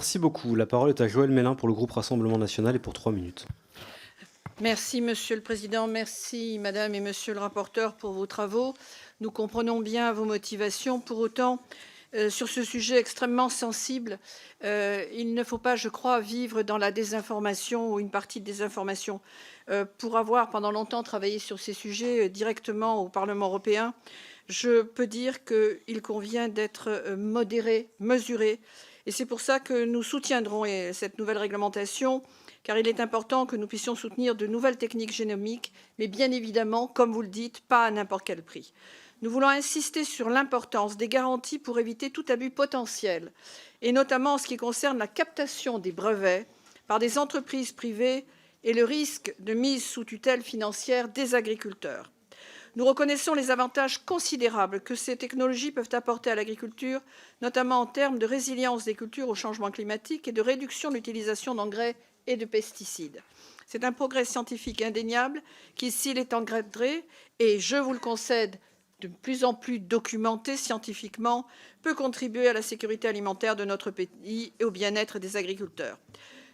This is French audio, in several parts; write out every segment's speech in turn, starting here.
Merci beaucoup. La parole est à Joël Mélin pour le groupe Rassemblement national et pour 3 minutes. Merci Monsieur le Président, merci Madame et Monsieur le rapporteur pour vos travaux. Nous comprenons bien vos motivations. Pour autant, sur ce sujet extrêmement sensible, il ne faut pas, je crois, vivre dans la désinformation ou une partie de désinformation. Pour avoir pendant longtemps travaillé sur ces sujets directement au Parlement européen, je peux dire qu'il convient d'être modéré, mesuré. Et c'est pour ça que nous soutiendrons cette nouvelle réglementation, car il est important que nous puissions soutenir de nouvelles techniques génomiques, mais bien évidemment, comme vous le dites, pas à n'importe quel prix. Nous voulons insister sur l'importance des garanties pour éviter tout abus potentiel, et notamment en ce qui concerne la captation des brevets par des entreprises privées et le risque de mise sous tutelle financière des agriculteurs. Nous reconnaissons les avantages considérables que ces technologies peuvent apporter à l'agriculture, notamment en termes de résilience des cultures au changement climatique et de réduction de l'utilisation d'engrais et de pesticides. C'est un progrès scientifique indéniable qui, s'il est encadré, et je vous le concède, de plus en plus documenté scientifiquement, peut contribuer à la sécurité alimentaire de notre pays et au bien-être des agriculteurs.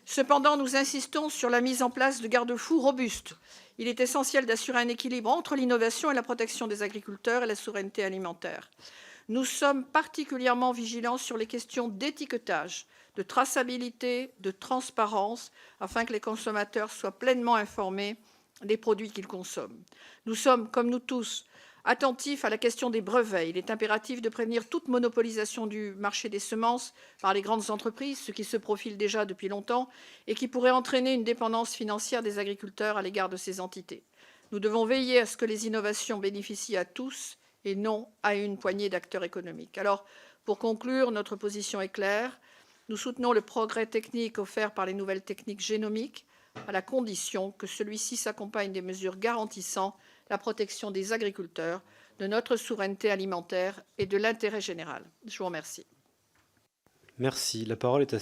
Cependant, nous insistons sur la mise en place de garde-fous robustes. Il est essentiel d'assurer un équilibre entre l'innovation et la protection des agriculteurs et la souveraineté alimentaire. Nous sommes particulièrement vigilants sur les questions d'étiquetage, de traçabilité, de transparence, afin que les consommateurs soient pleinement informés des produits qu'ils consomment. Nous sommes, comme nous tous, attentifs à la question des brevets. Il est impératif de prévenir toute monopolisation du marché des semences par les grandes entreprises, ce qui se profile déjà depuis longtemps et qui pourrait entraîner une dépendance financière des agriculteurs à l'égard de ces entités. Nous devons veiller à ce que les innovations bénéficient à tous et non à une poignée d'acteurs économiques. Alors, pour conclure, notre position est claire. Nous soutenons le progrès technique offert par les nouvelles techniques génomiques, à la condition que celui-ci s'accompagne des mesures garantissant la protection des agriculteurs, de notre souveraineté alimentaire et de l'intérêt général. Je vous remercie. Merci. La parole est à